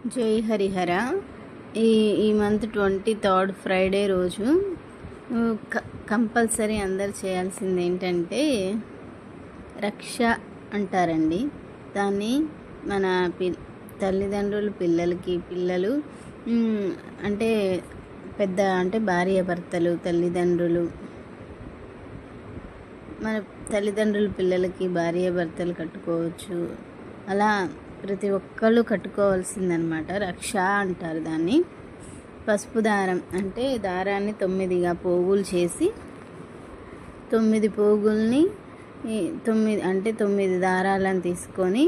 జై హరిహర. ఈ ఈ మంత్ 23rd ఫ్రైడే రోజు కంపల్సరీ అందరు చేయాల్సింది ఏంటంటే రక్ష అంటారండి. దాన్ని మన తల్లిదండ్రులు పిల్లలు అంటే అంటే భార్యాభర్తలు తల్లిదండ్రులు మన తల్లిదండ్రులు పిల్లలకి భార్యాభర్తలు కట్టుకోవచ్చు. అలా ప్రతి ఒక్కళ్ళు కట్టుకోవాల్సిందనమాట. రక్ష అంటారు దాన్ని. పసుపు దారం అంటే దారాన్ని 9గా పోగులు చేసి 9 పోగుల్ని 9 దారాలను తీసుకొని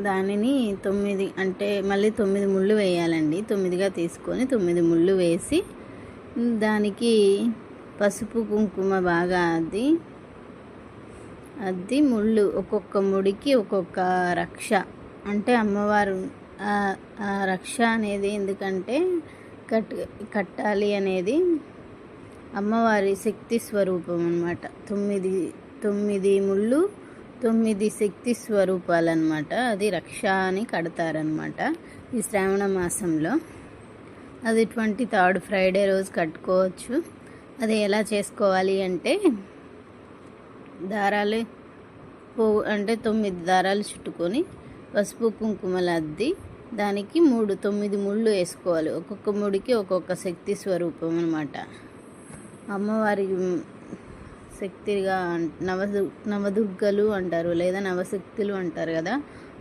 దానిని 9 అంటే మళ్ళీ 9 ముళ్ళు వేయాలండి. 9గా తీసుకొని 9 ముళ్ళు వేసి దానికి పసుపు కుంకుమ బాగా అద్ది ముళ్ళు ఒక్కొక్క ముడికి ఒక్కొక్క రక్ష అంటే అమ్మవారు ఆ రక్ష అనేది ఎందుకంటే కట్టాలి అనేది అమ్మవారి శక్తి స్వరూపం అన్నమాట. 9 ముళ్ళు 9 శక్తి స్వరూపాలు అన్నమాట. అది రక్ష అని కడతారనమాట ఈ శ్రావణ మాసంలో. అది 23rd ఫ్రైడే రోజు కట్టుకోవచ్చు. అది ఎలా చేసుకోవాలి అంటే దారాలు అంటే 9 దారాలు చుట్టుకొని పసుపు కుంకుమలు అద్ది దానికి 9 ముళ్ళు వేసుకోవాలి. ఒక్కొక్క ముడికి ఒక్కొక్క శక్తి స్వరూపం అన్నమాట. అమ్మవారి శక్తిగా నవదుర్గలు అంటారు లేదా నవశక్తులు అంటారు కదా.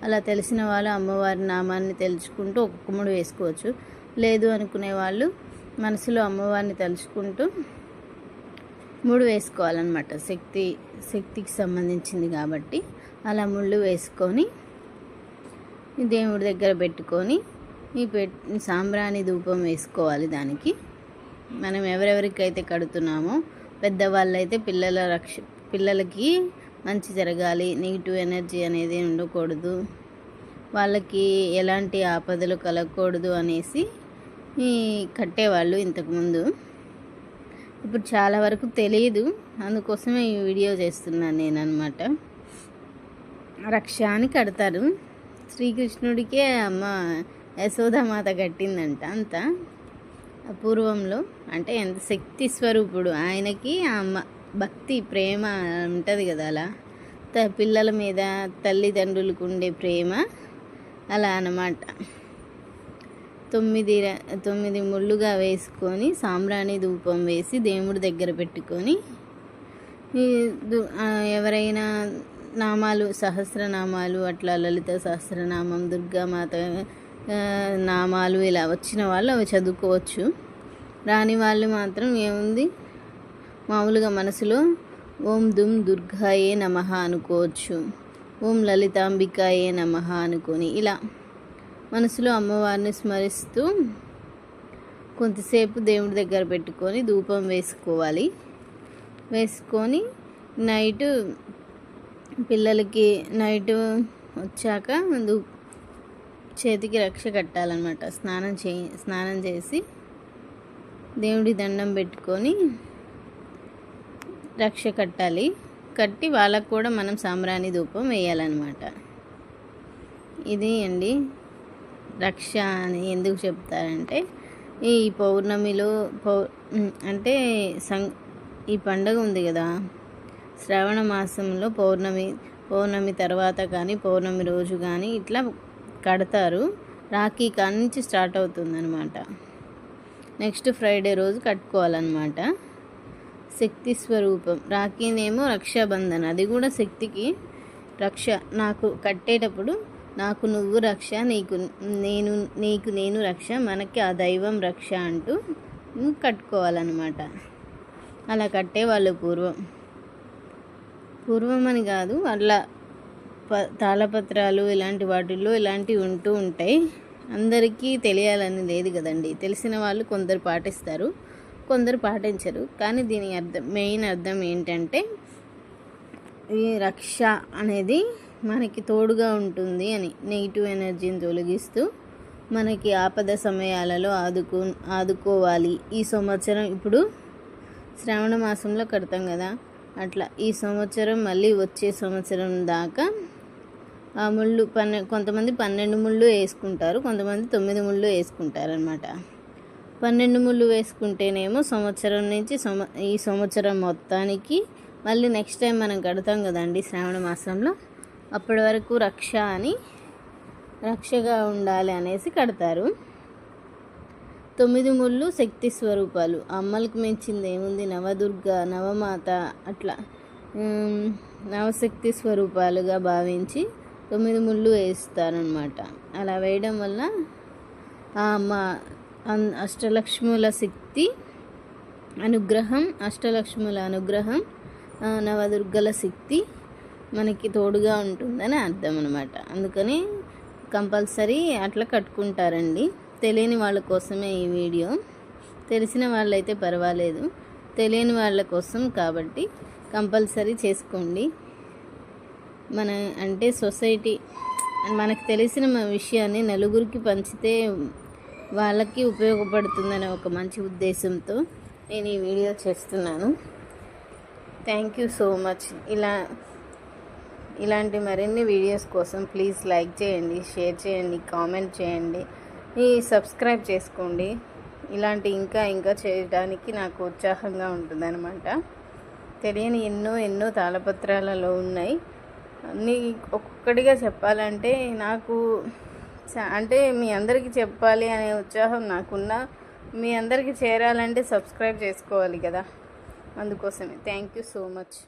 అలా తెలిసిన వాళ్ళు అమ్మవారి నామాన్ని తెలుసుకుంటూ ఒక్కొక్క ముడి వేసుకోవచ్చు. లేదు అనుకునే వాళ్ళు మనసులో అమ్మవారిని తలుచుకుంటూ 3 వేసుకోవాలన్నమాట. శక్తికి సంబంధించింది కాబట్టి అలా ముళ్ళు వేసుకొని దేవుడి దగ్గర పెట్టుకొని సాంబ్రాణి ధూపం వేసుకోవాలి. దానికి మనం ఎవరెవరికైతే కడుతున్నామో పెద్దవాళ్ళైతే పిల్లలకి మంచి జరగాలి, నెగిటివ్ ఎనర్జీ అనేది ఉండకూడదు, వాళ్ళకి ఎలాంటి ఆపదలు కలగకూడదు అనేసి కట్టేవాళ్ళు ఇంతకుముందు. ఇప్పుడు చాలా వరకు తెలియదు, అందుకోసమే ఈ వీడియో చేస్తున్నాను నేను అన్నమాట. రక్ష అని కడతారు. శ్రీకృష్ణుడికే అమ్మ యశోదామాత కట్టిందంట. అంత పూర్వంలో అంటే ఎంత శక్తి స్వరూపుడు ఆయనకి ఆ అమ్మ భక్తి ప్రేమ ఉంటుంది కదా. అలా పిల్లల మీద తల్లిదండ్రులకు ఉండే ప్రేమ అలా అన్నమాట. 9 ముళ్ళుగా వేసుకొని సాంబ్రాణి ధూపం వేసి దేవుడి దగ్గర పెట్టుకొని ఎవరైనా నామాలు సహస్రనామాలు అట్లా లలిత సహస్రనామం దుర్గామాత నామాలు ఇలా వచ్చిన వాళ్ళు అవి చదువుకోవచ్చు. రాని వాళ్ళు మాత్రం ఏముంది మామూలుగా మనసులో ఓం దుమ్ దుర్గాయే నమః అనుకోవచ్చు, ఓం లలితాంబికాయే నమః అనుకొని ఇలా మనసులో అమ్మవారిని స్మరిస్తూ కొంతసేపు దేవుడి దగ్గర పెట్టుకొని ధూపం వేసుకోవాలి. వేసుకొని పిల్లలకి నైట్ వచ్చాక చేతికి రక్ష కట్టాలన్నమాట. స్నానం చేసి దేవుడి దండం పెట్టుకొని రక్ష కట్టాలి. కట్టి వాళ్ళకు కూడా మనం సాంబ్రాణి ధూపం వేయాలన్నమాట. ఇది అండి రక్ష అని ఎందుకు చెప్తారంటే ఈ పౌర్ణమిలో అంటే ఈ పండగ ఉంది కదా శ్రావణ మాసంలో పౌర్ణమి తర్వాత కానీ పౌర్ణమి రోజు కానీ ఇట్లా కడతారు. రాఖీ కాడి నుంచి స్టార్ట్ అవుతుందన్నమాట. నెక్స్ట్ ఫ్రైడే రోజు కట్టుకోవాలన్నమాట. శక్తి స్వరూపం రాఖీనేమో రక్షాబంధన్, అది కూడా శక్తికి రక్ష. నాకు కట్టేటప్పుడు నాకు నువ్వు రక్ష, నీకు నేను రక్ష, మనకి ఆ దైవం రక్ష అంటూ కట్టుకోవాలన్నమాట. అలా కట్టేవాళ్ళు పూర్వం అని కాదు, అట్లా తాళపత్రాలు ఇలాంటి వాటిల్లో ఇలాంటివి ఉంటూ ఉంటాయి. అందరికీ తెలియాలని లేదు కదండి. తెలిసిన వాళ్ళు కొందరు పాటిస్తారు, కొందరు పాటించరు. కానీ దీని మెయిన్ అర్థం ఏంటంటే ఈ రక్ష అనేది మనకి తోడుగా ఉంటుంది అని, నెగిటివ్ ఎనర్జీని తొలగిస్తూ మనకి ఆపద సమయాలలో ఆదుకోవాలి. ఈ సంవత్సరం ఇప్పుడు శ్రావణ మాసంలో కడతాం కదా, అట్లా ఈ సంవత్సరం మళ్ళీ వచ్చే సంవత్సరం దాకా ఆ ముళ్ళు కొంతమంది 12 ముళ్ళు వేసుకుంటారు, కొంతమంది 9 ముళ్ళు వేసుకుంటారు అనమాట. 12 ముళ్ళు వేసుకుంటేనేమో సంవత్సరం నుంచి ఈ సంవత్సరం మొత్తానికి మళ్ళీ నెక్స్ట్ టైం మనం కడతాం కదండి శ్రావణ మాసంలో, అప్పటి వరకు రక్షగా ఉండాలి అనేసి కడతారు. 9 ముళ్ళు శక్తి స్వరూపాలు, అమ్మలకు మించింది ఏముంది, నవదుర్గ నవమాత అట్లా నవశక్తి స్వరూపాలుగా భావించి 9 ముళ్ళు వేస్తారనమాట. అలా వేయడం వల్ల ఆ అమ్మ అష్టలక్ష్ముల శక్తి అనుగ్రహం, అష్టలక్ష్ముల అనుగ్రహం, నవదుర్గల శక్తి మనకి తోడుగా ఉంటుందని అర్థం అనమాట. అందుకని కంపల్సరీ అట్లా కట్టుకుంటారండి. తెలియని వాళ్ళ కోసమే ఈ వీడియో, తెలిసిన వాళ్ళైతే పర్వాలేదు, తెలియని వాళ్ళ కోసం కాబట్టి కంపల్సరీ చేసుకోండి. అంటే సొసైటీ మనకు తెలిసిన విషయాన్ని నలుగురికి పంచితే వాళ్ళకి ఉపయోగపడుతుందనే ఒక మంచి ఉద్దేశంతో నేను ఈ వీడియో చేస్తున్నాను. Thank you so much. ఇలాంటి మరిన్ని వీడియోస్ కోసం ప్లీజ్ లైక్ చేయండి, షేర్ చేయండి, కామెంట్ చేయండి, సబ్స్క్రైబ్ చేసుకోండి. ఇలాంటి ఇంకా చేయడానికి నాకు ఉత్సాహంగా ఉంటుందన్నమాట. తెలియని ఎన్నో తాళపత్రాలలో ఉన్నాయి. అన్నీ ఒక్కొక్కటిగా చెప్పాలంటే నాకు అంటే మీ అందరికీ చెప్పాలి అనే ఉత్సాహం నాకున్నా, మీ అందరికీ చేరాలంటే సబ్స్క్రైబ్ చేసుకోవాలి కదా, అందుకోసమే. Thank you so much.